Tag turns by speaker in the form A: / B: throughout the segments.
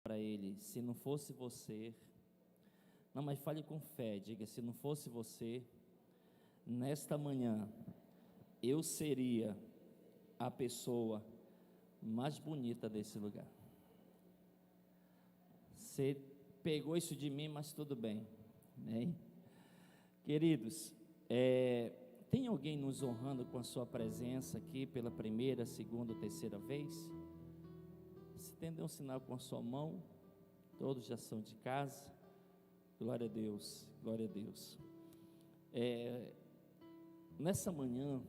A: para ele: se não fosse você, não, mas fale com fé, diga: se não fosse você, nesta manhã, eu seria a pessoa mais bonita desse lugar. Você pegou isso de mim, mas tudo bem, né? Queridos, tem alguém nos honrando com a sua presença aqui pela primeira, segunda ou terceira vez? Se tem, um sinal com a sua mão. Todos já são de casa. Glória a Deus, glória a Deus. Nessa manhã,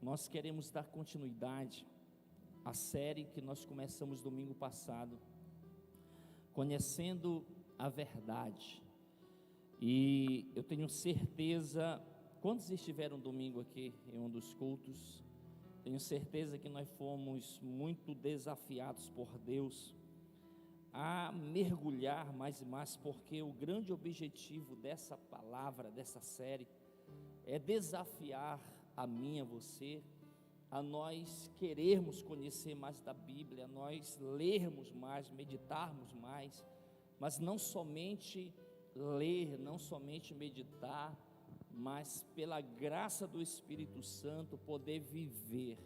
A: nós queremos dar continuidade à série que nós começamos domingo passado, conhecendo a verdade. E eu tenho certeza, quantos estiveram domingo aqui em um dos cultos, tenho certeza que nós fomos muito desafiados por Deus a mergulhar mais e mais, porque o grande objetivo dessa palavra, dessa série, é desafiar a mim, a você, a nós querermos conhecer mais da Bíblia, a nós lermos mais, meditarmos mais, mas não somente ler, não somente meditar, mas pela graça do Espírito Santo poder viver,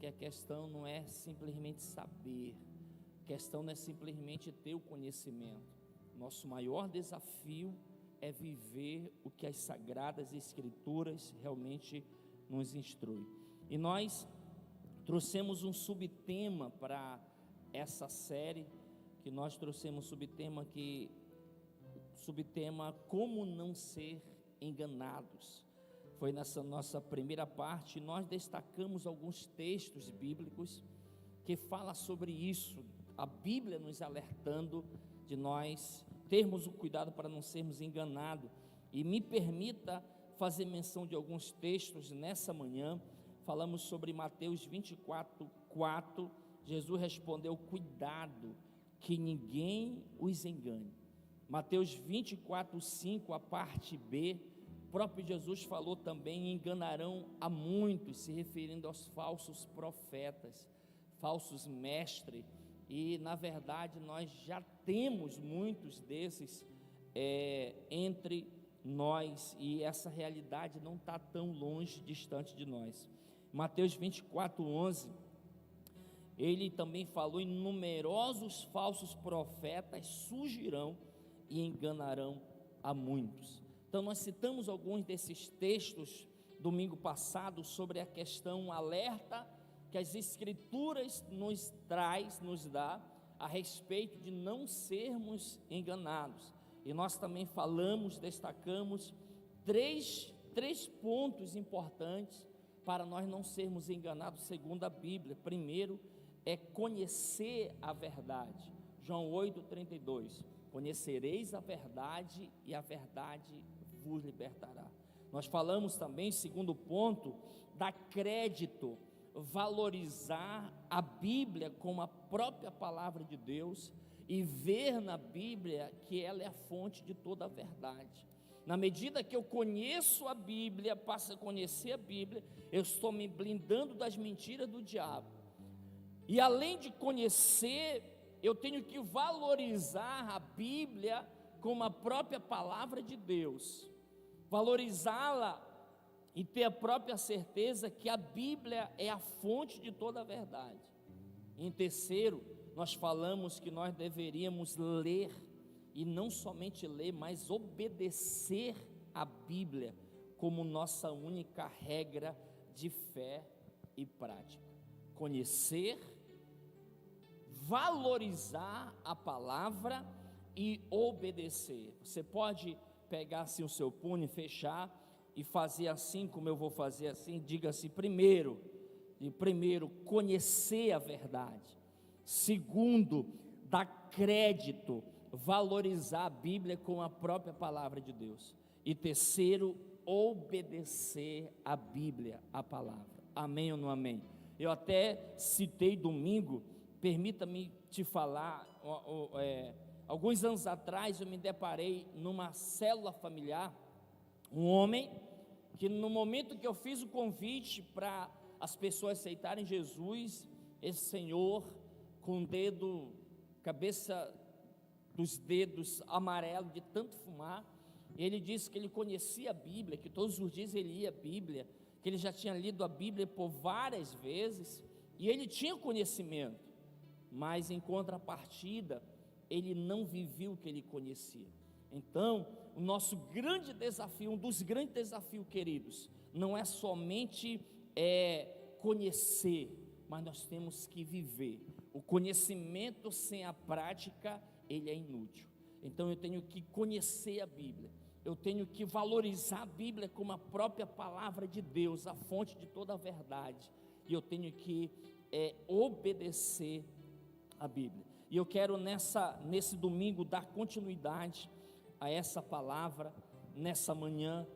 A: que a questão não é simplesmente saber, a questão não é simplesmente ter o conhecimento. Nosso maior desafio é viver o que as Sagradas Escrituras realmente nos instruem. E nós trouxemos um subtema para essa série, que nós trouxemos subtema como não ser enganados. Foi nessa nossa primeira parte, nós destacamos alguns textos bíblicos que falam sobre isso, a Bíblia nos alertando de nós termos o cuidado para não sermos enganados. E me permita fazer menção de alguns textos nessa manhã. Falamos sobre Mateus 24:4, Jesus respondeu: cuidado, que ninguém os engane. Mateus 24:5, a parte B, o próprio Jesus falou também: enganarão a muitos, se referindo aos falsos profetas, falsos mestres, e na verdade nós já temos muitos desses entre nós, e essa realidade não está tão longe, distante de nós. Mateus 24:11, ele também falou: em numerosos falsos profetas surgirão e enganarão a muitos. Então nós citamos alguns desses textos domingo passado sobre a questão alerta que as Escrituras nos dá a respeito de não sermos enganados. E nós também destacamos três pontos importantes para nós não sermos enganados segundo a Bíblia. Primeiro é conhecer a verdade. João 8:32, conhecereis a verdade e a verdade vos libertará. Nós falamos também, segundo ponto, dar crédito, valorizar a Bíblia como a própria palavra de Deus e ver na Bíblia que ela é a fonte de toda a verdade. Na medida que eu conheço a Bíblia, passo a conhecer a Bíblia, eu estou me blindando das mentiras do diabo. E além de conhecer, eu tenho que valorizar a Bíblia como a própria palavra de Deus, valorizá-la e ter a própria certeza que a Bíblia é a fonte de toda a verdade. Em terceiro, nós falamos que nós deveríamos ler, e não somente ler, mas obedecer a Bíblia como nossa única regra de fé e prática. Conhecer, valorizar a palavra e obedecer. Você pode pegar assim o seu punho e fechar e fazer assim como eu vou fazer assim. Diga assim: primeiro, conhecer a verdade. Segundo, dar crédito, valorizar a Bíblia com a própria palavra de Deus. E terceiro, obedecer a Bíblia, a palavra. Amém ou não amém? Eu até citei domingo, permita-me te falar, alguns anos atrás eu me deparei numa célula familiar, um homem que no momento que eu fiz o convite para as pessoas aceitarem Jesus, esse senhor com o dedo, cabeça dos dedos amarelos de tanto fumar. Ele disse que ele conhecia a Bíblia, que todos os dias ele lia a Bíblia, que ele já tinha lido a Bíblia por várias vezes, e ele tinha conhecimento, mas em contrapartida, ele não vivia o que ele conhecia. Então, o nosso grande desafio, um dos grandes desafios, queridos, não é somente conhecer, mas nós temos que viver. O conhecimento sem a prática, ele é inútil. Então eu tenho que conhecer a Bíblia, eu tenho que valorizar a Bíblia como a própria palavra de Deus, a fonte de toda a verdade, e eu tenho que obedecer a Bíblia. E eu quero nesse domingo dar continuidade a essa palavra, nessa manhã,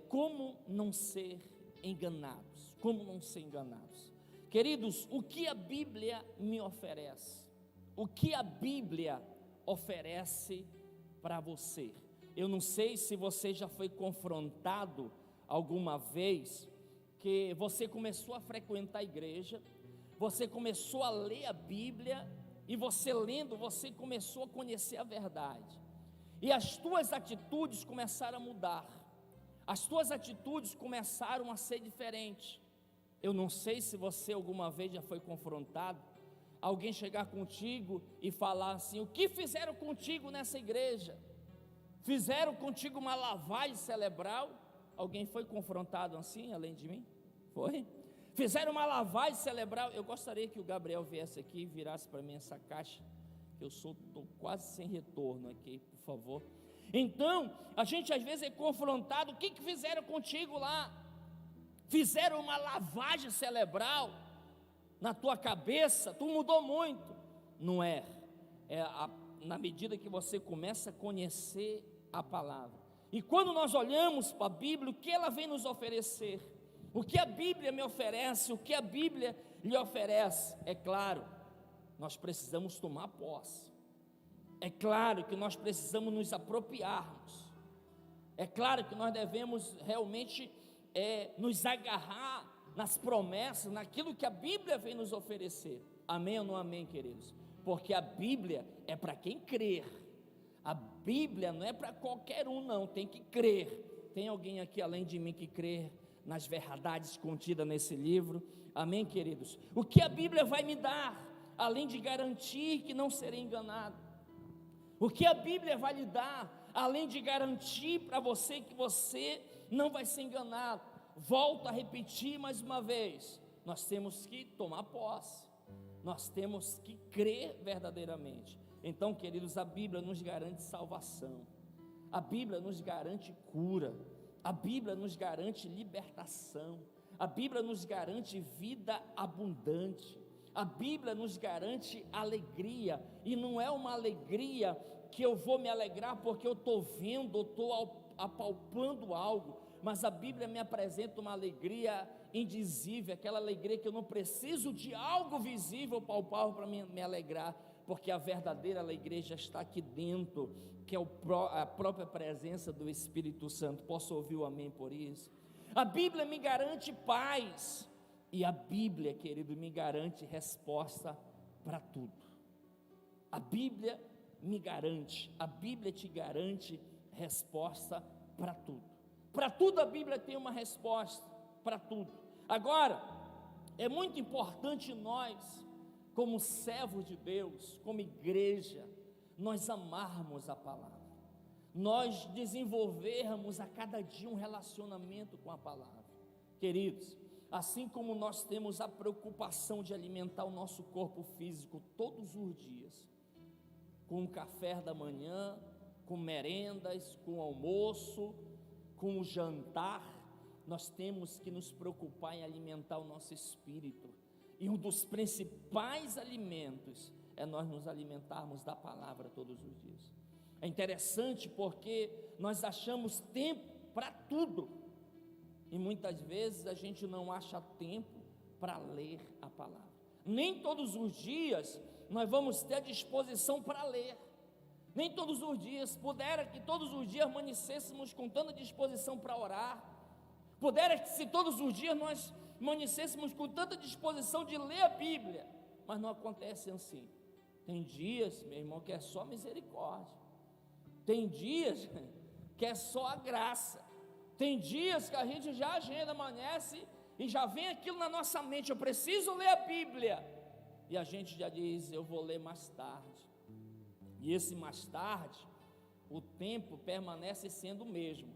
A: como não ser enganados, como não ser enganados. Queridos, o que a Bíblia me oferece? O que a Bíblia oferece para você? Eu não sei se você já foi confrontado alguma vez, que você começou a frequentar a igreja, você começou a ler a Bíblia, e você lendo, você começou a conhecer a verdade, e as tuas atitudes começaram a mudar, as tuas atitudes começaram a ser diferentes. Eu não sei se você alguma vez já foi confrontado, alguém chegar contigo e falar assim: o que fizeram contigo nessa igreja? Fizeram contigo uma lavagem cerebral? Alguém foi confrontado assim, além de mim? Foi? Fizeram uma lavagem cerebral. Eu gostaria que o Gabriel viesse aqui e virasse para mim essa caixa, que eu estou quase sem retorno aqui, por favor. Então, a gente às vezes é confrontado: o que fizeram contigo lá? Fizeram uma lavagem cerebral na tua cabeça, tu mudou muito. Não é, na medida que você começa a conhecer a palavra. E quando nós olhamos para a Bíblia, o que ela vem nos oferecer? O que a Bíblia me oferece? O que a Bíblia lhe oferece? É claro, nós precisamos tomar posse. É claro que nós precisamos nos apropriarmos. É claro que nós devemos realmente nos agarrar nas promessas, naquilo que a Bíblia vem nos oferecer. Amém ou não amém, queridos? Porque a Bíblia é para quem crer. A Bíblia não é para qualquer um, não, tem que crer. Tem alguém aqui além de mim que crê nas verdades contidas nesse livro? Amém, queridos? O que a Bíblia vai me dar, além de garantir que não serei enganado? O que a Bíblia vai lhe dar, além de garantir para você que você não vai ser enganado? Volto a repetir mais uma vez: nós temos que tomar posse, nós temos que crer verdadeiramente. Então, queridos, a Bíblia nos garante salvação, a Bíblia nos garante cura, a Bíblia nos garante libertação, a Bíblia nos garante vida abundante, a Bíblia nos garante alegria, e não é uma alegria que eu vou me alegrar porque eu estou vendo, ou estou apalpando algo, mas a Bíblia me apresenta uma alegria indizível, aquela alegria que eu não preciso de algo visível, palpável para me alegrar, porque a verdadeira alegria já está aqui dentro, que é a própria presença do Espírito Santo. Posso ouvir o amém por isso? A Bíblia me garante paz, e a Bíblia, querido, me garante resposta para tudo. A Bíblia me garante, a Bíblia te garante resposta para tudo. Para tudo a Bíblia tem uma resposta, para tudo. Agora, é muito importante nós, como servos de Deus, como igreja, nós amarmos a palavra, nós desenvolvermos a cada dia um relacionamento com a palavra. Queridos, assim como nós temos a preocupação de alimentar o nosso corpo físico todos os dias, com o café da manhã, com merendas, com almoço, com o jantar, nós temos que nos preocupar em alimentar o nosso espírito, e um dos principais alimentos é nós nos alimentarmos da palavra todos os dias. É interessante porque nós achamos tempo para tudo, e muitas vezes a gente não acha tempo para ler a palavra. Nem todos os dias nós vamos ter a disposição para ler, nem todos os dias. Pudera que todos os dias amanhecêssemos com tanta disposição para orar, pudera que se todos os dias nós amanhecêssemos com tanta disposição de ler a Bíblia, mas não acontece assim. Tem dias, meu irmão, que é só misericórdia. Tem dias que é só a graça. Tem dias que a gente já agenda, amanhece e já vem aquilo na nossa mente: eu preciso ler a Bíblia. E a gente já diz: eu vou ler mais tarde. E esse mais tarde, o tempo permanece sendo o mesmo,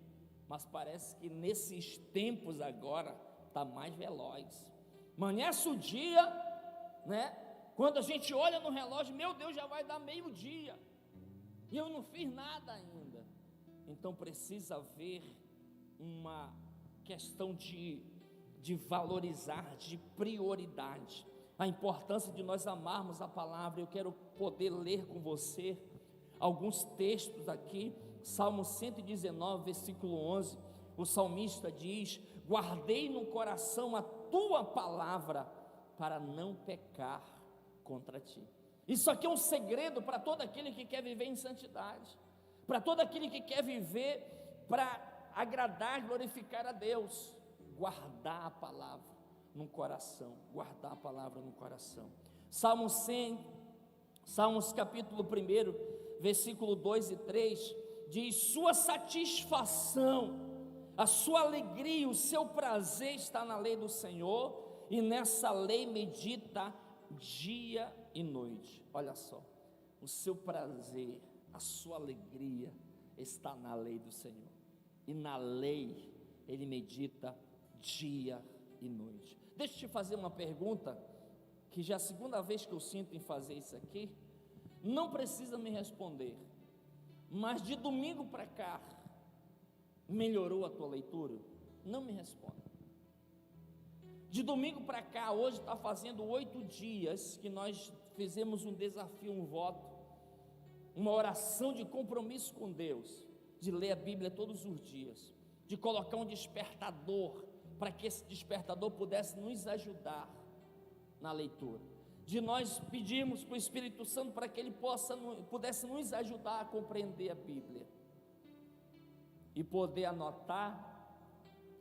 A: mas parece que nesses tempos agora está mais veloz. Amanhece o dia, né? Quando a gente olha no relógio, meu Deus, já vai dar meio-dia e eu não fiz nada ainda. Então precisa haver uma questão de valorizar, de prioridade, a importância de nós amarmos a palavra. Eu quero poder ler com você alguns textos aqui. Salmo 119, versículo 11, o salmista diz: guardei no coração a tua palavra para não pecar contra ti. Isso aqui é um segredo para todo aquele que quer viver em santidade, para todo aquele que quer viver para agradar, glorificar a Deus. Guardar a palavra no coração, guardar a palavra no coração. Salmo 100, Salmos capítulo 1, versículo 2 e 3, diz: sua satisfação, a sua alegria, o seu prazer está na lei do Senhor, e nessa lei medita dia e noite. Olha só, o seu prazer, a sua alegria está na lei do Senhor, e na lei ele medita dia e noite. Deixa eu te fazer uma pergunta, que já é a segunda vez que eu sinto em fazer isso aqui. Não precisa me responder, mas de domingo para cá, melhorou a tua leitura? Não me responda. De domingo para cá, hoje está fazendo 8 dias que nós fizemos um desafio, um voto, uma oração de compromisso com Deus, de ler a Bíblia todos os dias, de colocar um despertador, para que esse despertador pudesse nos ajudar na leitura, de nós pedirmos para o Espírito Santo para que ele pudesse nos ajudar a compreender a Bíblia, e poder anotar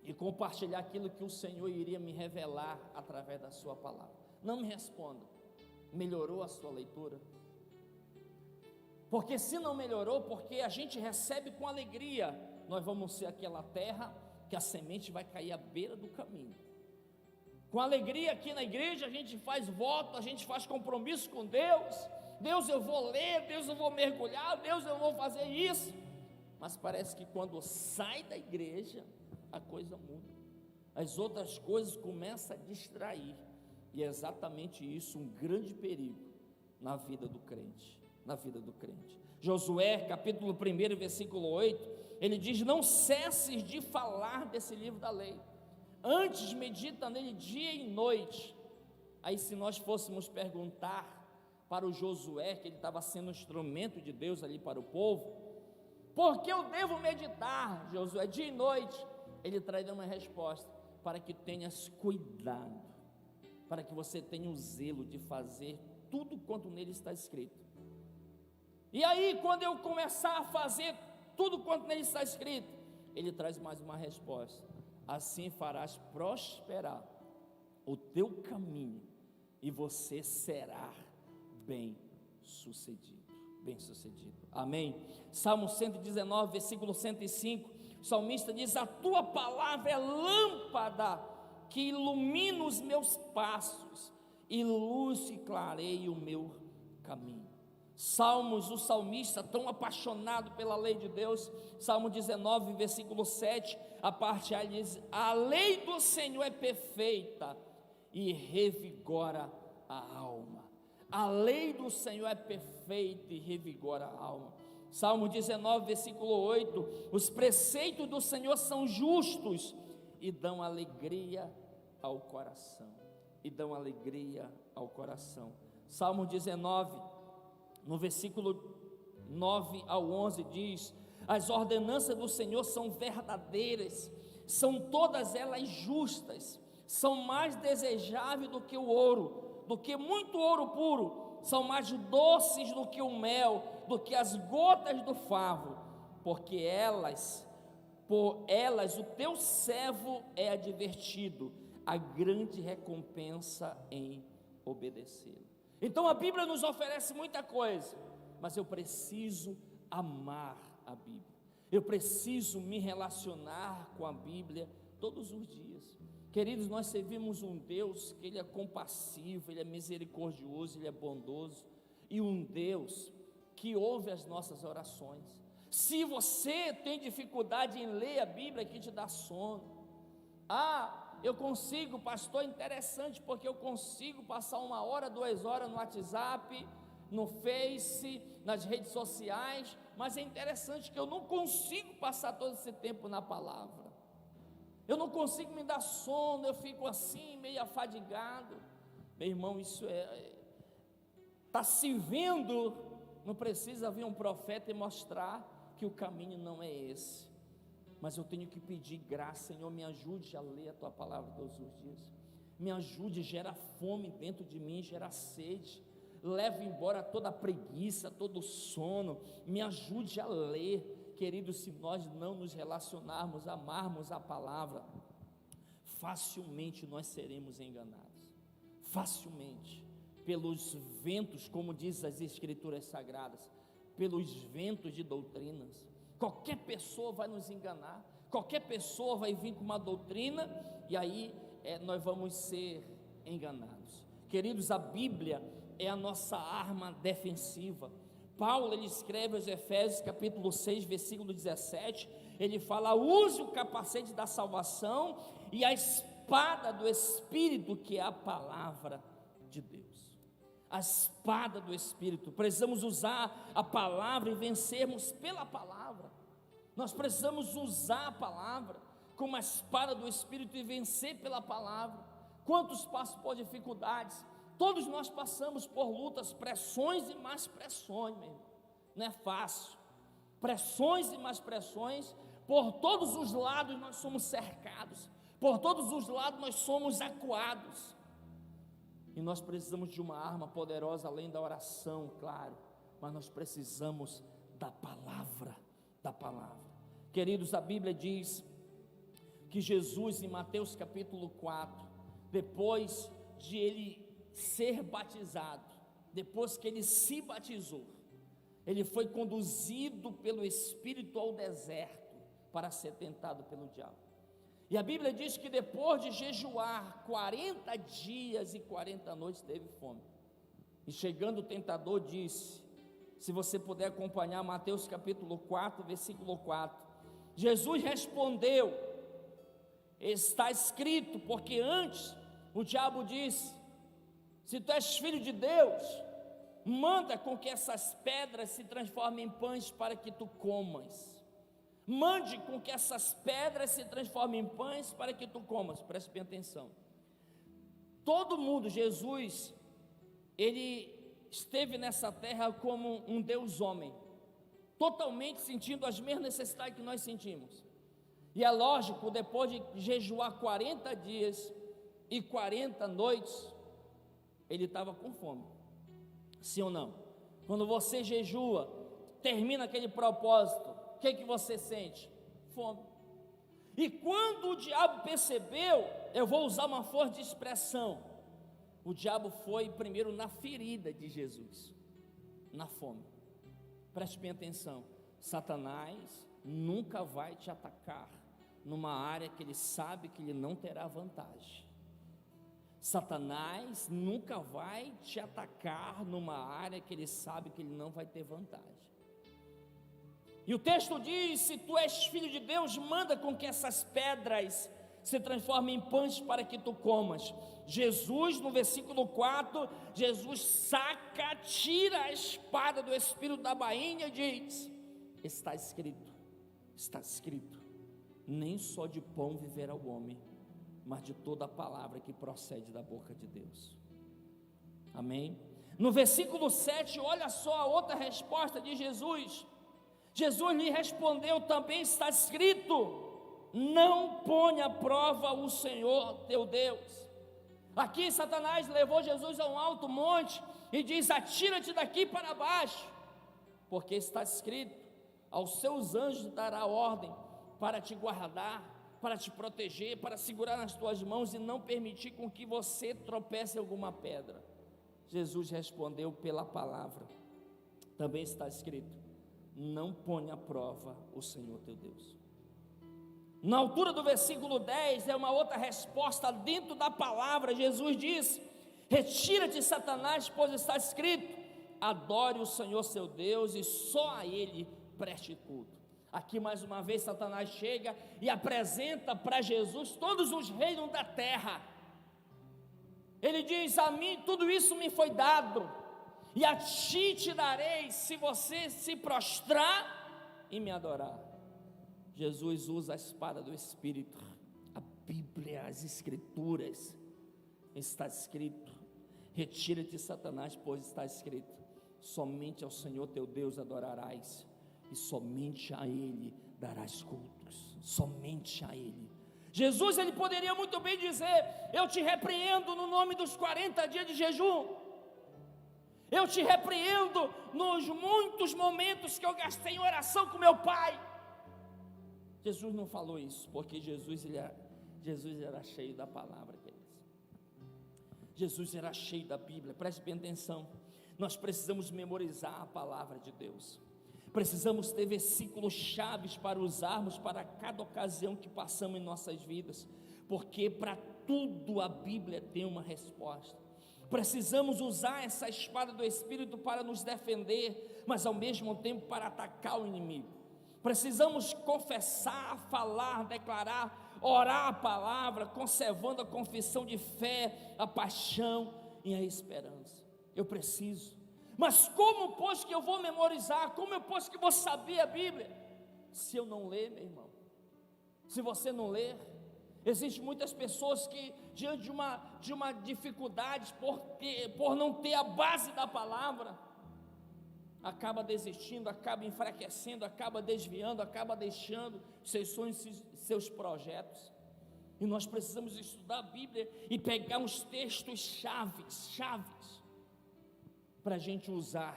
A: e compartilhar aquilo que o Senhor iria me revelar através da sua palavra. Não me responda, melhorou a sua leitura? Porque se não melhorou, porque a gente recebe com alegria, nós vamos ser aquela terra que a semente vai cair à beira do caminho. Com alegria aqui na igreja a gente faz voto, a gente faz compromisso com Deus. Deus, eu vou ler, Deus, eu vou mergulhar, Deus, eu vou fazer isso. Mas parece que quando sai da igreja, a coisa muda, as outras coisas começam a distrair, e é exatamente isso um grande perigo na vida do crente, Josué capítulo 1, versículo 8, ele diz: não cesses de falar desse livro da lei, antes medita nele dia e noite. Aí, se nós fôssemos perguntar para o Josué, que ele estava sendo um instrumento de Deus ali para o povo: por que eu devo meditar, Josué, dia e noite? Ele traz uma resposta: para que tenhas cuidado, para que você tenha o zelo de fazer tudo quanto nele está escrito. E aí, quando eu começar a fazer tudo quanto nele está escrito, ele traz mais uma resposta: assim farás prosperar o teu caminho, e você será bem sucedido. Amém? Salmo 119, versículo 105, o salmista diz: a tua palavra é lâmpada que ilumina os meus passos, e luz que clareia o meu caminho. Salmos, o salmista tão apaixonado pela lei de Deus, Salmo 19, versículo 7, a parte A diz: a lei do Senhor é perfeita e revigora a alma. A lei do Senhor é perfeita e revigora a alma. Salmo 19, versículo 8, os preceitos do Senhor são justos e dão alegria ao coração, Salmo 19, no versículo 9 ao 11 diz: as ordenanças do Senhor são verdadeiras, são todas elas justas, são mais desejáveis do que o ouro, do que muito ouro puro, são mais doces do que o mel, do que as gotas do favo, porque por elas o teu servo é advertido, a grande recompensa em obedecê-lo. Então a Bíblia nos oferece muita coisa, mas eu preciso amar a Bíblia, eu preciso me relacionar com a Bíblia todos os dias. Queridos, nós servimos um Deus que Ele é compassivo, Ele é misericordioso, Ele é bondoso, e um Deus que ouve as nossas orações. Se você tem dificuldade em ler a Bíblia, que te dá sono, eu consigo, pastor, interessante, porque eu consigo passar 1 hora, 2 horas no WhatsApp, no Face, nas redes sociais, mas é interessante que eu não consigo passar todo esse tempo na palavra, eu não consigo me dar sono, eu fico assim, meio afadigado. Meu irmão, isso está se vendo, não precisa vir um profeta e mostrar que o caminho não é esse, mas eu tenho que pedir graça. Senhor, me ajude a ler a Tua palavra todos os dias, me ajude, gera fome dentro de mim, gera sede, leve embora toda a preguiça, todo o sono, me ajude a ler. Queridos, se nós não nos relacionarmos, amarmos a palavra, facilmente nós seremos enganados, facilmente, pelos ventos, como diz as Escrituras Sagradas, pelos ventos de doutrinas. Qualquer pessoa vai nos enganar, qualquer pessoa vai vir com uma doutrina, e aí nós vamos ser enganados. Queridos, a Bíblia é a nossa arma defensiva. Paulo, ele escreve aos Efésios capítulo 6, versículo 17, ele fala: use o capacete da salvação e a espada do Espírito, que é a palavra de Deus. A espada do Espírito, precisamos usar a palavra e vencermos pela palavra. Nós precisamos usar a palavra como a espada do Espírito e vencer pela palavra. Quantos passam por dificuldades? Todos nós passamos por lutas, pressões e mais pressões, meu irmão. Não é fácil, pressões e mais pressões, por todos os lados nós somos cercados, por todos os lados nós somos acuados, e nós precisamos de uma arma poderosa, além da oração, claro, mas nós precisamos da palavra, queridos. A Bíblia diz que Jesus, em Mateus capítulo 4, depois de ele ser batizado, depois que ele se batizou, ele foi conduzido pelo Espírito ao deserto para ser tentado pelo diabo. E a Bíblia diz que depois de jejuar 40 dias e 40 noites, teve fome. E chegando o tentador disse, se você puder acompanhar Mateus capítulo 4, versículo 4, Jesus respondeu: está escrito, porque antes o diabo disse: se tu és filho de Deus, manda com que essas pedras se transformem em pães para que tu comas. Mande com que essas pedras se transformem em pães para que tu comas. Preste bem atenção. Todo mundo, Jesus, ele esteve nessa terra como um Deus homem, totalmente sentindo as mesmas necessidades que nós sentimos. E é lógico, depois de jejuar 40 dias e 40 noites, ele estava com fome. Sim ou não? Quando você jejua, termina aquele propósito, o que você sente? Fome. E quando o diabo percebeu, eu vou usar uma forma de expressão, o diabo foi primeiro na ferida de Jesus, na fome. Preste bem atenção, Satanás nunca vai te atacar numa área que ele sabe que ele não terá vantagem. Satanás nunca vai te atacar numa área que ele sabe que ele não vai ter vantagem. E o texto diz: se tu és filho de Deus, manda com que essas pedras se transformem em pães para que tu comas. Jesus, no versículo 4, Jesus saca, tira a espada do Espírito da bainha e diz: está escrito, nem só de pão viverá o homem, mas de toda a palavra que procede da boca de Deus. Amém? No versículo 7, olha só a outra resposta de Jesus. Jesus lhe respondeu: também está escrito, não ponha à prova o Senhor teu Deus. Aqui Satanás levou Jesus a um alto monte e diz: atira-te daqui para baixo, porque está escrito, aos seus anjos dará ordem para te guardar, para te proteger, para segurar nas tuas mãos e não permitir com que você tropece em alguma pedra. Jesus respondeu: pela palavra. Também está escrito: não ponha à prova o Senhor teu Deus. Na altura do versículo 10, é uma outra resposta dentro da palavra. Jesus diz: retira-te, Satanás, pois está escrito: adore o Senhor seu Deus e só a Ele preste culto. Aqui mais uma vez Satanás chega e apresenta para Jesus todos os reinos da terra. Ele diz: a mim tudo isso me foi dado, e a ti te darei, se você se prostrar e me adorar. Jesus usa a espada do Espírito, a Bíblia, as Escrituras. Está escrito: retira-te, Satanás, pois está escrito: somente ao Senhor teu Deus adorarás, e somente a Ele darás cultos, somente a Ele. Jesus, ele poderia muito bem dizer: eu te repreendo no nome dos 40 dias de jejum, eu te repreendo nos muitos momentos que eu gastei em oração com meu Pai. Jesus não falou isso, porque Jesus era cheio da palavra, queridos. Jesus era cheio da Bíblia. Preste bem atenção, nós precisamos memorizar a palavra de Deus. Precisamos ter versículos chaves para usarmos para cada ocasião que passamos em nossas vidas, porque para tudo a Bíblia tem uma resposta. Precisamos usar essa espada do Espírito para nos defender, mas ao mesmo tempo para atacar o inimigo. Precisamos confessar, falar, declarar, orar a palavra, conservando a confissão de fé, a paixão e a esperança. Eu preciso. Mas como, pois, que eu vou memorizar? Como eu posso que vou saber a Bíblia? Se eu não ler, meu irmão, se você não ler, existem muitas pessoas que, diante de uma dificuldade, por não ter a base da palavra, acaba desistindo, acaba enfraquecendo, acaba desviando, acaba deixando seus sonhos, seus projetos. E nós precisamos estudar a Bíblia e pegar uns textos chaves, para a gente usar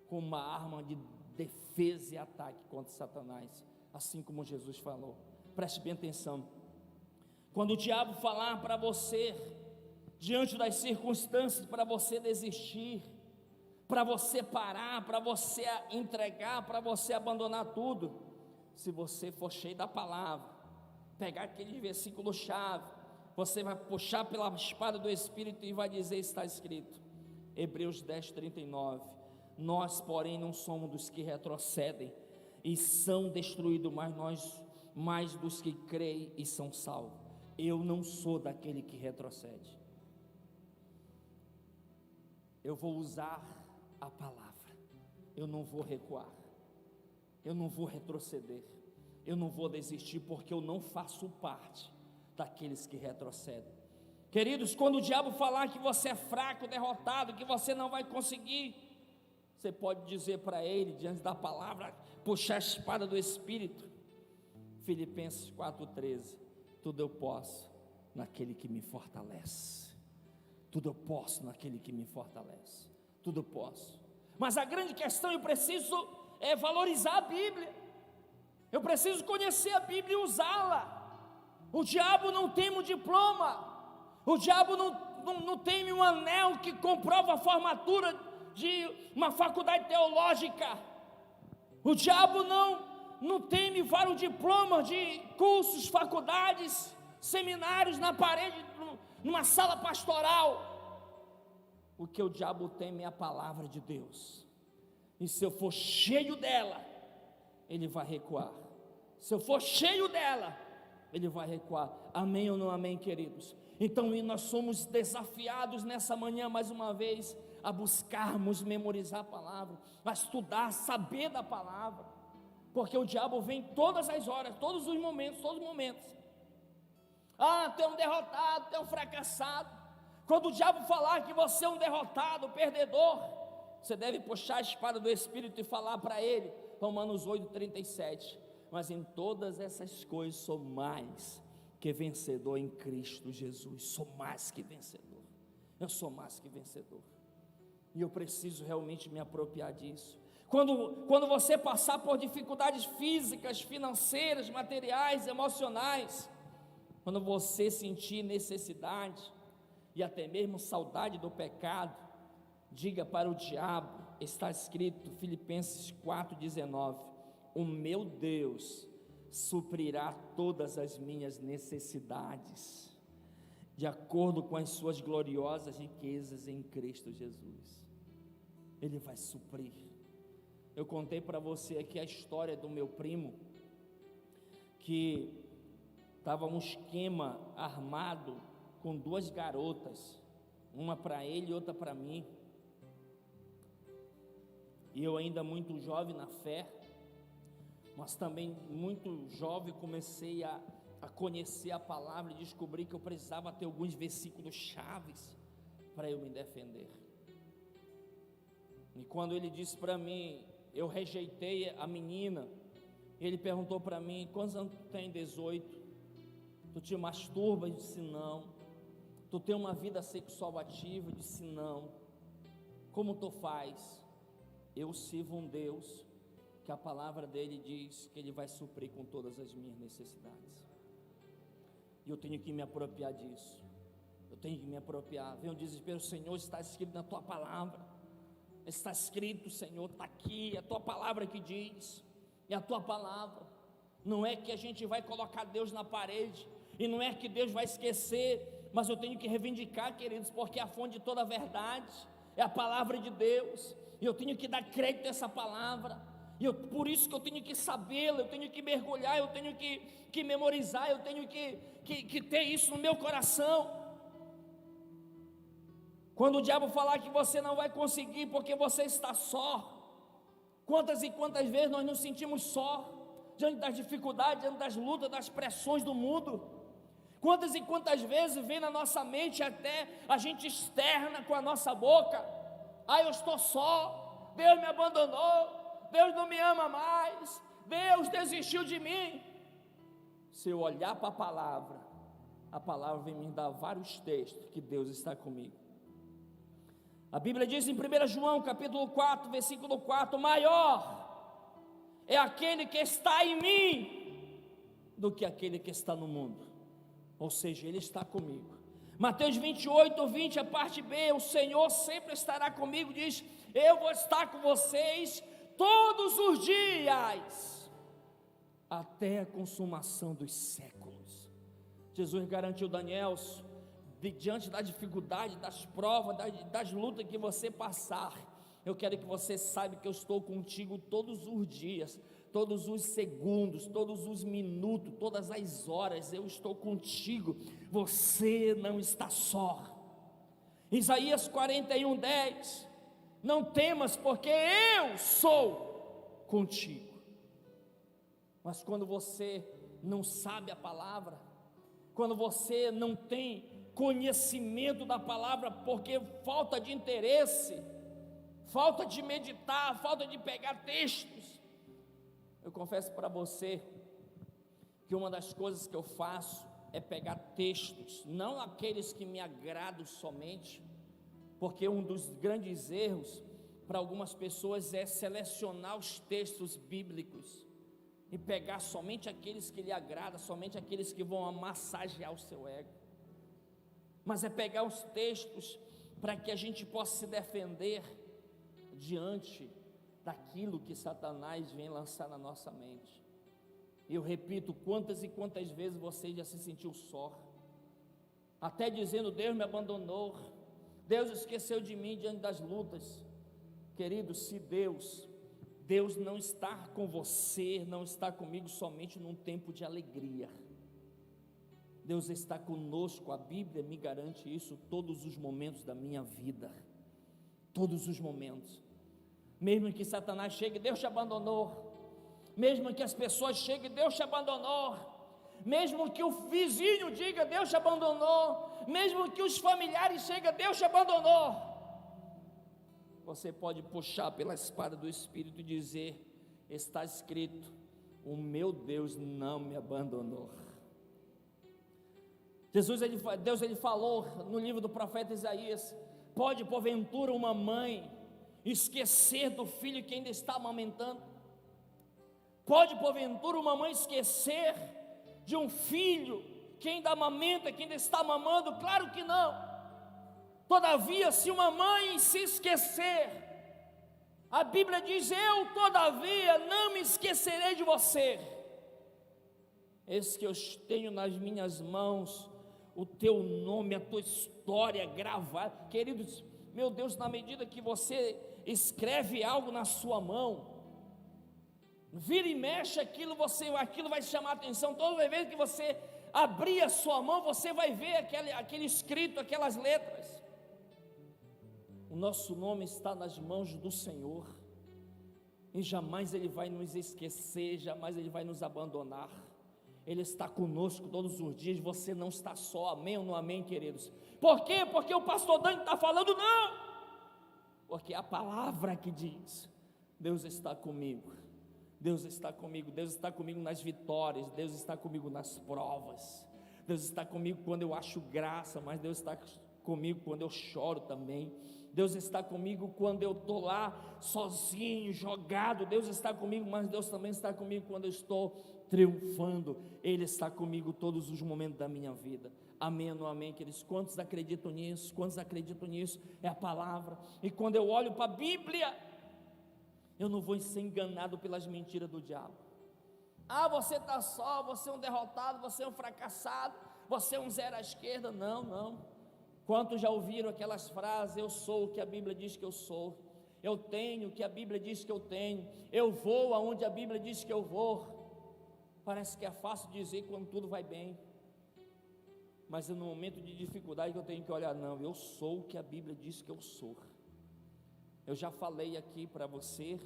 A: como uma arma de defesa e ataque contra Satanás, assim como Jesus falou. Preste bem atenção. Quando o diabo falar para você, diante das circunstâncias, para você desistir, para você parar, para você entregar, para você abandonar tudo, se você for cheio da palavra, pegar aquele versículo chave, você vai puxar pela espada do Espírito e vai dizer: está escrito, Hebreus 10, 39, nós porém não somos dos que retrocedem e são destruídos, mas nós mais dos que creem e são salvos. Eu não sou daquele que retrocede, eu vou usar a palavra, eu não vou recuar, eu não vou retroceder, eu não vou desistir, porque eu não faço parte daqueles que retrocedem. Queridos, quando o diabo falar que você é fraco, derrotado, que você não vai conseguir, você pode dizer para ele, diante da palavra, puxar a espada do Espírito. Filipenses 4,13, tudo eu posso naquele que me fortalece, tudo eu posso naquele que me fortalece, tudo eu posso. Mas a grande questão, eu preciso valorizar a Bíblia, eu preciso conhecer a Bíblia e usá-la. O diabo não tem um diploma, o diabo não tem um anel que comprova a formatura de uma faculdade teológica. O diabo não tem vários diplomas de cursos, faculdades, seminários na parede, numa sala pastoral. O que o diabo tem é a palavra de Deus, e se eu for cheio dela, ele vai recuar. Se eu for cheio dela, ele vai recuar. Amém ou não amém, queridos? Então nós somos desafiados nessa manhã mais uma vez a buscarmos memorizar a palavra, a estudar, a saber da palavra, porque o diabo vem todas as horas, todos os momentos, Ah, tu é um derrotado, tu é um fracassado. Quando o diabo falar que você é um derrotado, perdedor, você deve puxar a espada do Espírito e falar para ele, Romanos 8,37, mas em todas essas coisas sou mais que vencedor em Cristo Jesus. Sou mais que vencedor, eu sou mais que vencedor, e eu preciso realmente me apropriar disso. Quando você passar por dificuldades físicas, financeiras, materiais, emocionais, quando você sentir necessidade e até mesmo saudade do pecado, Diga para o diabo, está escrito, Filipenses 4,19: o meu Deus suprirá todas as minhas necessidades, de acordo com as suas gloriosas riquezas em Cristo Jesus. Ele vai suprir. Eu contei para você aqui a história do meu primo, que estava um esquema armado com duas garotas, uma para ele e outra para mim, e eu ainda muito jovem na fé, mas também muito jovem comecei a conhecer a palavra e descobri que eu precisava ter alguns versículos chaves para eu me defender. E quando ele disse para mim, eu rejeitei a menina, ele perguntou para mim: quantos anos tu tem? 18. Tu te masturba? Eu disse não. Tu tem uma vida sexual ativa? Eu disse não. Como tu faz? Eu sirvo um Deus que a palavra dele diz que ele vai suprir com todas as minhas necessidades, e eu tenho que me apropriar disso. Eu tenho que me apropriar. Vem o desespero: Senhor, está escrito na tua palavra, está escrito, Senhor, está aqui, é a tua palavra que diz. E a tua palavra não é que a gente vai colocar Deus na parede, e não é que Deus vai esquecer, mas eu tenho que reivindicar, queridos, porque a fonte de toda a verdade é a palavra de Deus, e eu tenho que dar crédito a essa palavra, e por isso que eu tenho que sabê-la, eu tenho que mergulhar, eu tenho que memorizar, eu tenho que ter isso no meu coração. Quando o diabo falar que você não vai conseguir porque você está só, quantas e quantas vezes nós nos sentimos só, diante das dificuldades, diante das lutas, das pressões do mundo. Quantas e quantas vezes vem na nossa mente, até a gente externa com a nossa boca: ah, eu estou só, Deus me abandonou, Deus não me ama mais, Deus desistiu de mim. Se eu olhar para a palavra vem me dar vários textos que Deus está comigo. A Bíblia diz em 1 João capítulo 4, versículo 4: maior é aquele que está em mim do que aquele que está no mundo. Ou seja, Ele está comigo. Mateus 28, 20, a parte B: o Senhor sempre estará comigo, diz: eu vou estar com vocês todos os dias, até a consumação dos séculos. Jesus garantiu Daniel, diante da dificuldade, das provas, das lutas que você passar, eu quero que você saiba que eu estou contigo todos os dias, todos os segundos, todos os minutos, todas as horas, eu estou contigo, você não está só. Isaías 41, 10: não temas, porque eu sou contigo. Mas quando você não sabe a palavra, quando você não tem conhecimento da palavra, porque falta de interesse, falta de meditar, falta de pegar textos, eu confesso para você que uma das coisas que eu faço é pegar textos, não aqueles que me agradam somente, porque um dos grandes erros para algumas pessoas é selecionar os textos bíblicos e pegar somente aqueles que lhe agradam, somente aqueles que vão massagear o seu ego. Mas é pegar os textos para que a gente possa se defender diante daquilo que Satanás vem lançar na nossa mente. E eu repito, quantas e quantas vezes você já se sentiu só, até dizendo: Deus me abandonou, Deus esqueceu de mim diante das lutas. Querido, se Deus não está com você, não está comigo somente num tempo de alegria. Deus está conosco, a Bíblia me garante isso, todos os momentos da minha vida, todos os momentos. Mesmo que Satanás chegue: Deus te abandonou. Mesmo que as pessoas cheguem: Deus te abandonou. Mesmo que o vizinho diga: Deus te abandonou. Mesmo que os familiares cheguem: Deus te abandonou. Você pode puxar pela espada do Espírito e dizer: está escrito, o meu Deus não me abandonou. Deus falou no livro do profeta Isaías: pode porventura uma mãe esquecer do filho que ainda está amamentando? Pode porventura uma mãe esquecer de um filho que ainda amamenta, que ainda está mamando? Claro que não. Todavia, se uma mãe se esquecer, a Bíblia diz: eu, todavia, não me esquecerei de você. Eis que eu tenho nas minhas mãos o teu nome, a tua história gravada. Queridos, meu Deus, na medida que você escreve algo na sua mão, vira e mexe aquilo vai chamar a atenção. Toda vez que você abrir a sua mão, você vai ver aquele escrito, aquelas letras. O nosso nome está nas mãos do Senhor, e jamais Ele vai nos esquecer, jamais Ele vai nos abandonar. Ele está conosco todos os dias. Você não está só, amém ou não amém, queridos? Por quê? Porque o pastor Dani está falando? Não, porque a palavra que diz: Deus está comigo, Deus está comigo, Deus está comigo nas vitórias, Deus está comigo nas provas, Deus está comigo quando eu acho graça, mas Deus está comigo quando eu choro também. Deus está comigo quando eu estou lá sozinho, jogado. Deus está comigo, mas Deus também está comigo quando eu estou triunfando. Ele está comigo todos os momentos da minha vida. Amém ou não amém, queridos? Quantos acreditam nisso? Quantos acreditam nisso? É a palavra. E quando eu olho para a Bíblia, eu não vou ser enganado pelas mentiras do diabo. Ah, você está só, você é um derrotado, você é um fracassado, você é um zero à esquerda. Não, não. Quantos já ouviram aquelas frases: eu sou o que a Bíblia diz que eu sou, eu tenho o que a Bíblia diz que eu tenho, eu vou aonde a Bíblia diz que eu vou. Parece que é fácil dizer quando tudo vai bem, mas é no momento de dificuldade que eu tenho que olhar: não, eu sou o que a Bíblia diz que eu sou. Eu já falei aqui para você,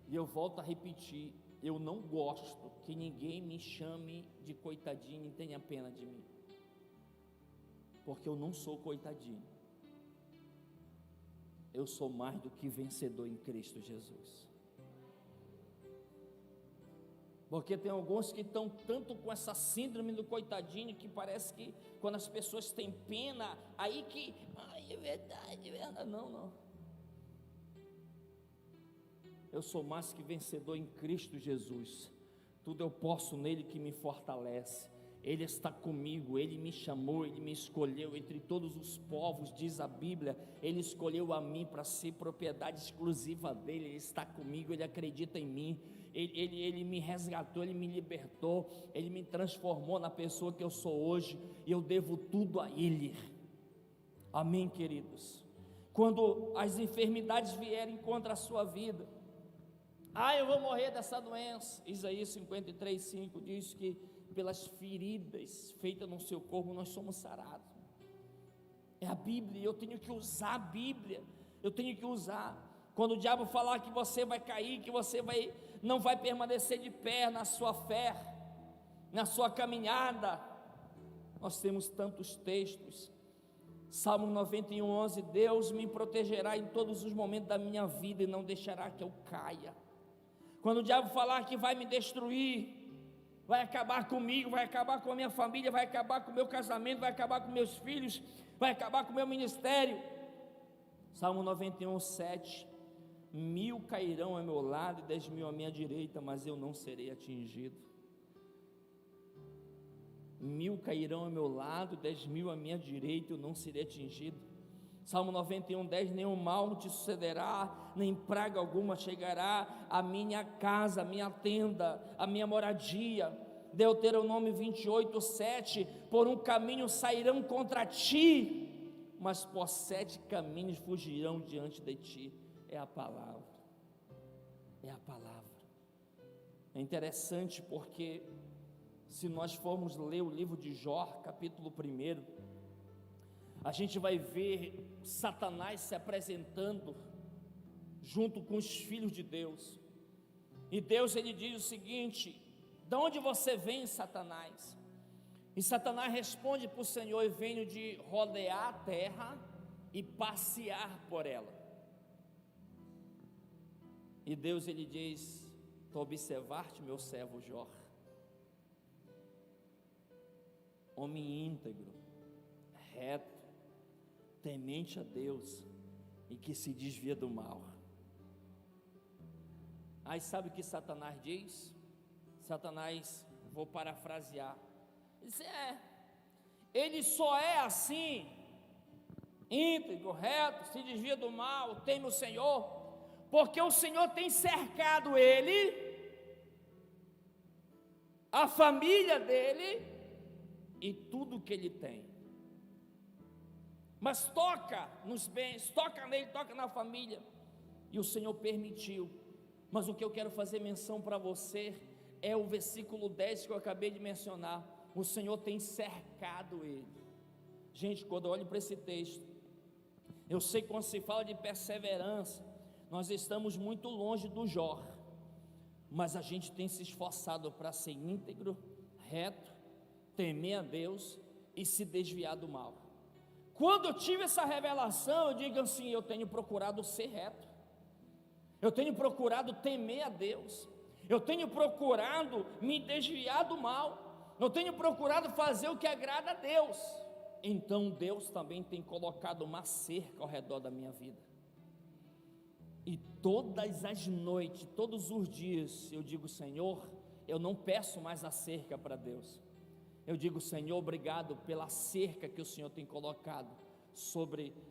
A: e eu volto a repetir: eu não gosto que ninguém me chame de coitadinho e tenha pena de mim, porque eu não sou coitadinho, eu sou mais do que vencedor em Cristo Jesus. Porque tem alguns que estão tanto com essa síndrome do coitadinho, que parece que quando as pessoas têm pena, aí que, é verdade, não. Eu sou mais que vencedor em Cristo Jesus. Tudo eu posso nele que me fortalece. Ele está comigo, Ele me chamou, Ele me escolheu entre todos os povos, diz a Bíblia. Ele escolheu a mim para ser propriedade exclusiva dEle. Ele está comigo, Ele acredita em mim, Ele me resgatou, Ele me libertou, Ele me transformou na pessoa que eu sou hoje, e eu devo tudo a Ele. Amém, queridos? Quando as enfermidades vierem contra a sua vida, eu vou morrer dessa doença. Isaías 53:5 diz que pelas feridas feitas no seu corpo nós somos sarados. É a Bíblia, eu tenho que usar a Bíblia, eu tenho que usar. Quando o diabo falar que você vai cair, que você não vai permanecer de pé na sua fé, na sua caminhada, nós temos tantos textos. Salmo 91:11: Deus me protegerá em todos os momentos da minha vida e não deixará que eu caia. Quando o diabo falar que vai me destruir, vai acabar comigo, vai acabar com a minha família, vai acabar com o meu casamento, vai acabar com meus filhos, vai acabar com o meu ministério. Salmo 91:7: 1000 cairão ao meu lado e 10.000 à minha direita, mas eu não serei atingido. 1000 cairão ao meu lado, 10.000 à minha direita, eu não serei atingido. Salmo 91:10: nenhum mal te sucederá, nem praga alguma chegará à minha casa, à minha tenda, à minha moradia. Deuteronômio 28:7: por um caminho sairão contra ti, mas por 7 caminhos fugirão diante de ti. É a palavra, é a palavra. É interessante porque, se nós formos ler o livro de Jó, capítulo 1, a gente vai ver Satanás se apresentando junto com os filhos de Deus. E Deus, ele diz o seguinte: de onde você vem, Satanás? E Satanás responde para o Senhor: eu venho de rodear a terra e passear por ela. E Deus, ele diz: tu observaste meu servo Jó, homem íntegro, reto, temente a Deus e que se desvia do mal. Aí sabe o que Satanás diz? Satanás, vou parafrasear, diz: ele só é assim, íntegro, reto, se desvia do mal, teme o Senhor, porque o Senhor tem cercado ele, a família dele e tudo que ele tem. Mas toca nos bens, toca nele, toca na família, e o Senhor permitiu. Mas o que eu quero fazer menção para você é o versículo 10 que eu acabei de mencionar. O Senhor tem cercado ele. Gente, quando eu olho para esse texto, eu sei que quando se fala de perseverança, nós estamos muito longe do Jó, mas a gente tem se esforçado para ser íntegro, reto, temer a Deus e se desviar do mal. Quando eu tive essa revelação, eu digo assim: eu tenho procurado ser reto, eu tenho procurado temer a Deus, eu tenho procurado me desviar do mal, eu tenho procurado fazer o que agrada a Deus. Então Deus também tem colocado uma cerca ao redor da minha vida, e todas as noites, todos os dias, eu digo: Senhor, eu não peço mais a cerca para Deus, eu digo: Senhor, obrigado pela cerca que o Senhor tem colocado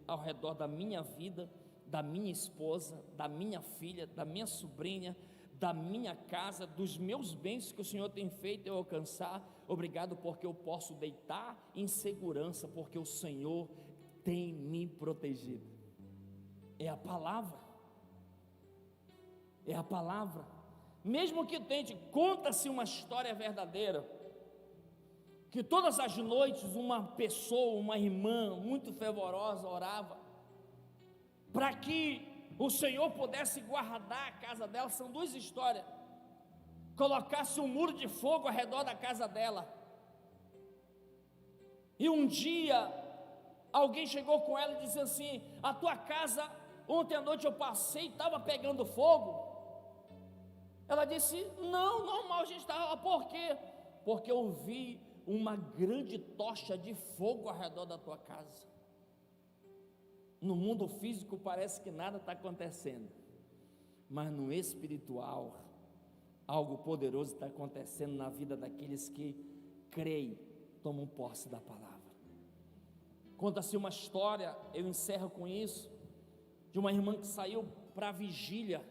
A: ao redor da minha vida, da minha esposa, da minha filha, da minha sobrinha, da minha casa, dos meus bens que o Senhor tem feito eu alcançar. Obrigado porque eu posso deitar em segurança, porque o Senhor tem me protegido. É a palavra, é a palavra. Mesmo que tente, conta-se uma história verdadeira, que todas as noites uma pessoa, uma irmã muito fervorosa orava para que o Senhor pudesse guardar a casa dela. São duas histórias. Colocasse um muro de fogo ao redor da casa dela, e um dia alguém chegou com ela e disse assim: a tua casa, ontem à noite eu passei e estava pegando fogo. Ela disse: não, normal, a gente estava. Por quê? Porque eu vi uma grande tocha de fogo ao redor da tua casa. No mundo físico parece que nada está acontecendo, mas no espiritual algo poderoso está acontecendo na vida daqueles que creem, tomam posse da palavra. Conta-se uma história, eu encerro com isso, de uma irmã que saiu para a vigília,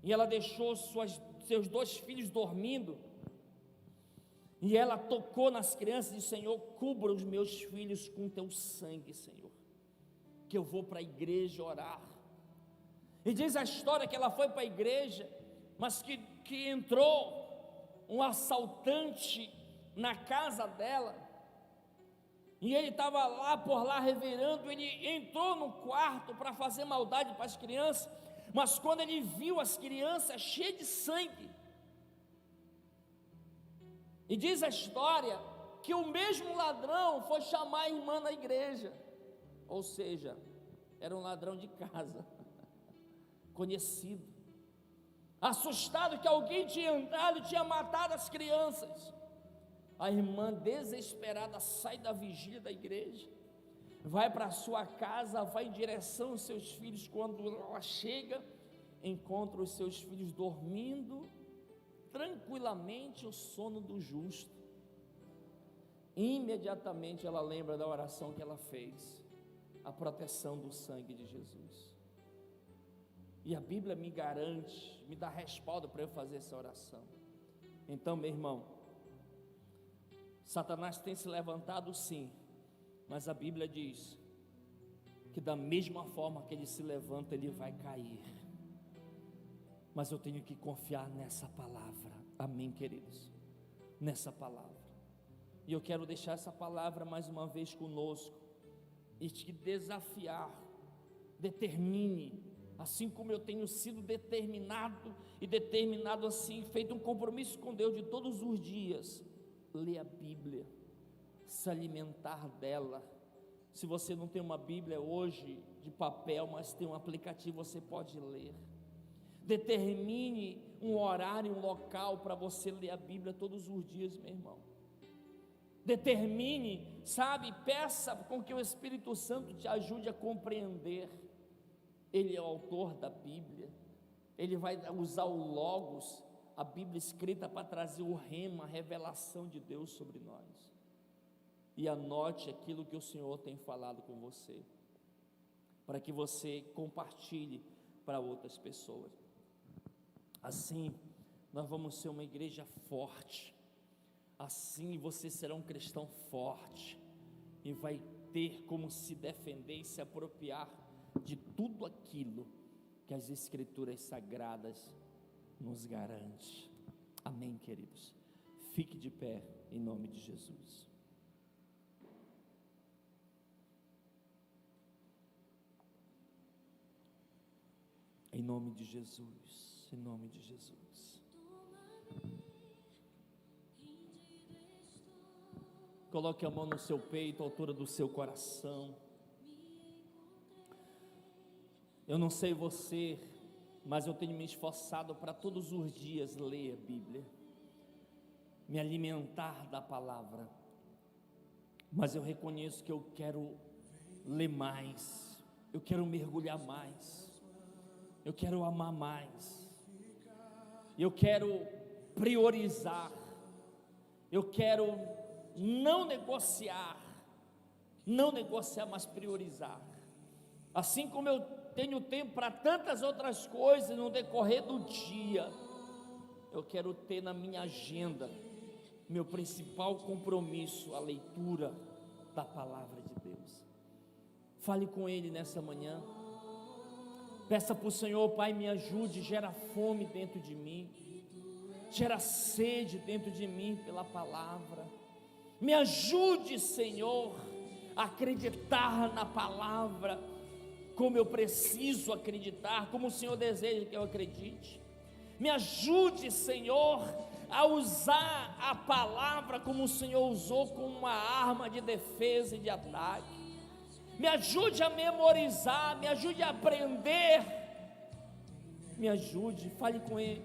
A: e ela deixou seus 2 filhos dormindo, e ela tocou nas crianças e disse: Senhor, cubra os meus filhos com teu sangue, Senhor, que eu vou para a igreja orar. E diz a história que ela foi para a igreja, mas que entrou um assaltante na casa dela, e ele estava lá por lá revirando. Ele entrou no quarto para fazer maldade para as crianças, mas quando ele viu as crianças cheias de sangue, e diz a história que o mesmo ladrão foi chamar a irmã na igreja, ou seja, era um ladrão de casa, conhecido, assustado que alguém tinha entrado e tinha matado as crianças. A irmã, desesperada, sai da vigília da igreja, vai para a sua casa, vai em direção aos seus filhos. Quando ela chega, encontra os seus filhos dormindo tranquilamente o sono do justo. Imediatamente ela lembra da oração que ela fez, a proteção do sangue de Jesus. E a Bíblia me garante, me dá respaldo para eu fazer essa oração. Então, meu irmão, Satanás tem se levantado sim, mas a Bíblia diz que da mesma forma que ele se levanta, ele vai cair. Mas eu tenho que confiar nessa palavra, amém, queridos? Nessa palavra. E eu quero deixar essa palavra mais uma vez conosco e te desafiar. Determine, assim como eu tenho sido determinado assim, feito um compromisso com Deus de todos os dias, ler a Bíblia, se alimentar dela. Se você não tem uma Bíblia hoje de papel, mas tem um aplicativo, você pode ler. Determine um horário, um local para você ler a Bíblia todos os dias, meu irmão. Determine, peça com que o Espírito Santo te ajude a compreender. Ele é o autor da Bíblia, ele vai usar o Logos, a Bíblia escrita, para trazer o rema, a revelação de Deus sobre nós. e anote aquilo que o Senhor tem falado com você, para que você compartilhe para outras pessoas. Assim, nós vamos ser uma igreja forte. Assim você será um cristão forte e vai ter como se defender e se apropriar de tudo aquilo que as Escrituras Sagradas nos garante. Amém, queridos? Fique de pé em nome de Jesus. Em nome de Jesus, em nome de Jesus. Coloque a mão no seu peito, à altura do seu coração. Eu não sei você, mas eu tenho me esforçado para todos os dias ler a Bíblia, me alimentar da palavra, mas eu reconheço que eu quero ler mais, eu quero mergulhar mais, eu quero amar mais, eu quero priorizar, eu quero não negociar, mas priorizar. Assim como eu tenho tempo para tantas outras coisas no decorrer do dia, eu quero ter na minha agenda, meu principal compromisso, a leitura da palavra de Deus. Fale com Ele nessa manhã, peça para o Senhor: Pai, me ajude, gera fome dentro de mim, gera sede dentro de mim pela palavra, me ajude, Senhor, a acreditar na palavra, como eu preciso acreditar, como o Senhor deseja que eu acredite. Me ajude, Senhor, a usar a palavra como o Senhor usou, como uma arma de defesa e de ataque. Me ajude a memorizar, me ajude a aprender, me ajude, fale com Ele.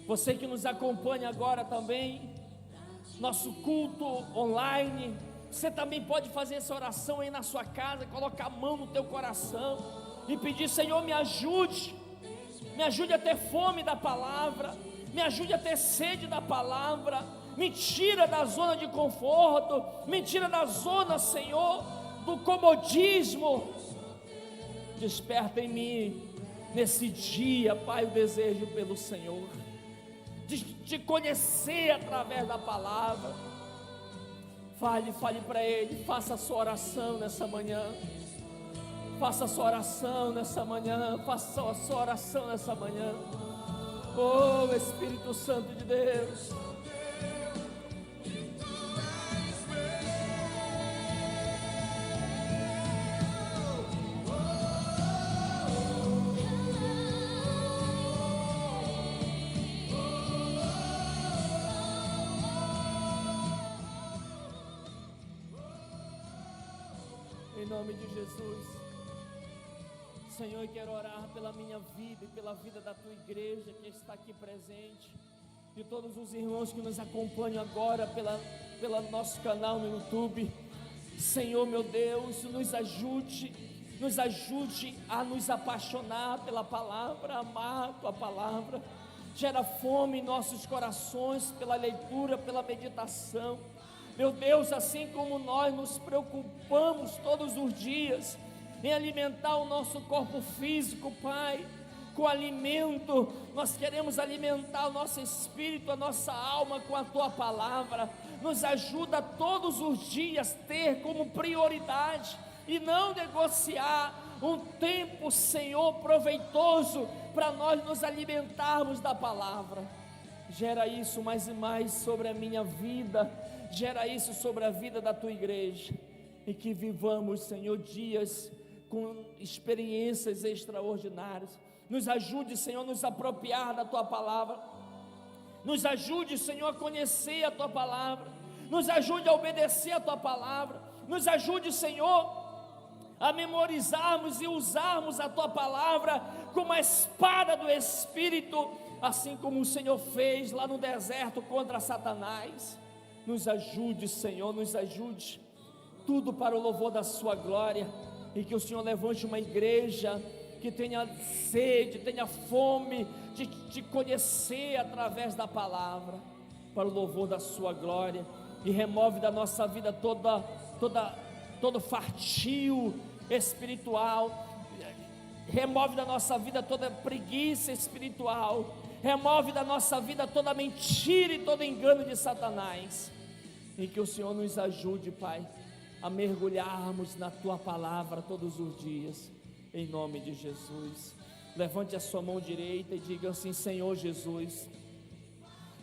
A: Você que nos acompanha agora também, nosso culto online, você também pode fazer essa oração aí na sua casa, colocar a mão no teu coração e pedir: Senhor, me ajude a ter fome da palavra, me ajude a ter sede da palavra, me tira da zona de conforto, me tira da zona, Senhor, do comodismo. Desperta em mim nesse dia, Pai, o desejo pelo Senhor, de te conhecer através da palavra. Fale para Ele, faça a sua oração nessa manhã, faça a sua oração nessa manhã, faça a sua oração nessa manhã. Oh, Espírito Santo de Deus, em nome de Jesus. Senhor, eu quero orar pela minha vida e pela vida da tua igreja que está aqui presente, de todos os irmãos que nos acompanham agora pelo nosso canal no YouTube. Senhor, meu Deus, nos ajude a nos apaixonar pela palavra, amar a tua palavra. Gera fome em nossos corações pela leitura, pela meditação. Meu Deus, assim como nós nos preocupamos todos os dias em alimentar o nosso corpo físico, Pai, com alimento, nós queremos alimentar o nosso espírito, a nossa alma com a tua palavra. Nos ajuda todos os dias ter como prioridade e não negociar um tempo, Senhor, proveitoso para nós nos alimentarmos da palavra. Gera isso mais e mais sobre a minha vida, gera isso sobre a vida da tua igreja, e que vivamos, Senhor, dias com experiências extraordinárias. Nos ajude, Senhor, a nos apropriar da tua palavra, nos ajude, Senhor, a conhecer a tua palavra, nos ajude a obedecer a tua palavra, nos ajude, Senhor, a memorizarmos e usarmos a tua palavra como a espada do Espírito, assim como o Senhor fez lá no deserto contra Satanás. Nos ajude, Senhor, nos ajude, tudo para o louvor da sua glória, e que o Senhor levante uma igreja que tenha sede, tenha fome de te conhecer através da palavra, para o louvor da sua glória, e remove da nossa vida todo fartio espiritual, remove da nossa vida toda preguiça espiritual, remove da nossa vida toda mentira e todo engano de Satanás, e que o Senhor nos ajude, Pai, a mergulharmos na Tua Palavra todos os dias, em nome de Jesus. Levante a sua mão direita e diga assim: Senhor Jesus,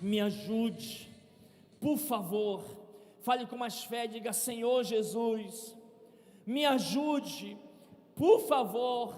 A: me ajude, por favor. Fale com mais fé, diga: Senhor Jesus, me ajude, por favor,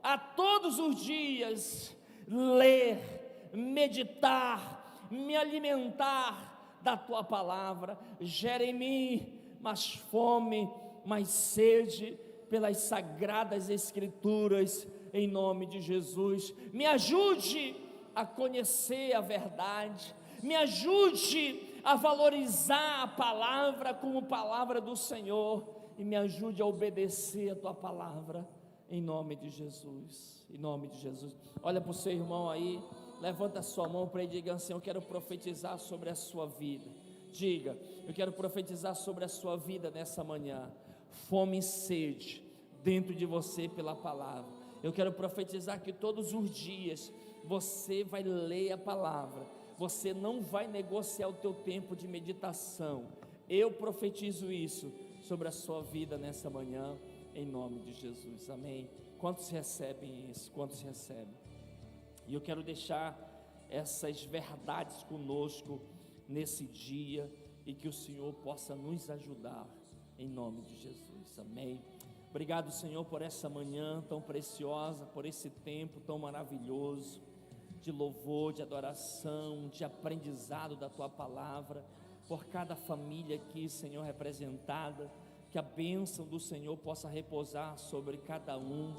A: a todos os dias ler, meditar, me alimentar da Tua Palavra. Gera em mim mais fome, mais sede pelas sagradas Escrituras, em nome de Jesus. Me ajude a conhecer a verdade, me ajude a valorizar a palavra como palavra do Senhor, e me ajude a obedecer a Tua palavra, em nome de Jesus, em nome de Jesus. Olha para o seu irmão aí, levanta a sua mão para ele e diga assim: eu quero profetizar sobre a sua vida. Diga: eu quero profetizar sobre a sua vida nessa manhã, fome e sede dentro de você pela palavra. Eu quero profetizar que todos os dias você vai ler a palavra, você não vai negociar o teu tempo de meditação. Eu profetizo isso sobre a sua vida nessa manhã, em nome de Jesus, amém? Quantos recebem isso? Quantos recebem? E eu quero deixar essas verdades conosco nesse dia, e que o Senhor possa nos ajudar, em nome de Jesus, amém? Obrigado, Senhor, por essa manhã tão preciosa, por esse tempo tão maravilhoso, de louvor, de adoração, de aprendizado da Tua palavra, por cada família aqui, Senhor, representada, que a bênção do Senhor possa repousar sobre cada um,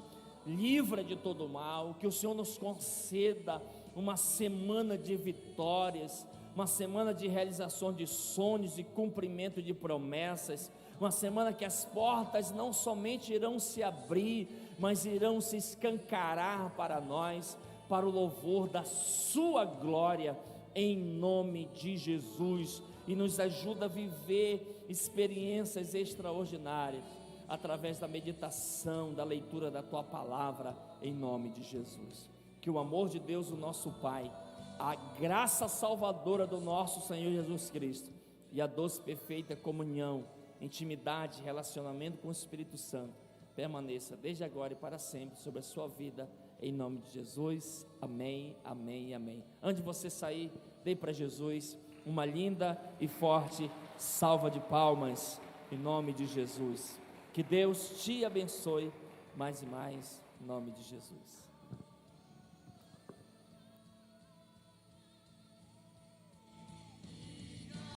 A: livra de todo mal, que o Senhor nos conceda uma semana de vitórias, uma semana de realização de sonhos e cumprimento de promessas, uma semana que as portas não somente irão se abrir, mas irão se escancarar para nós, para o louvor da Sua glória, em nome de Jesus, e nos ajuda a viver experiências extraordinárias, através da meditação, da leitura da Tua palavra, em nome de Jesus. Que o amor de Deus, o nosso Pai, a graça salvadora do nosso Senhor Jesus Cristo, e a doce perfeita comunhão, intimidade, relacionamento com o Espírito Santo, permaneça desde agora e para sempre sobre a sua vida, em nome de Jesus, amém, amém e amém. Antes de você sair, dê para Jesus uma linda e forte salva de palmas, em nome de Jesus. Que Deus te abençoe mais e mais, em nome de Jesus.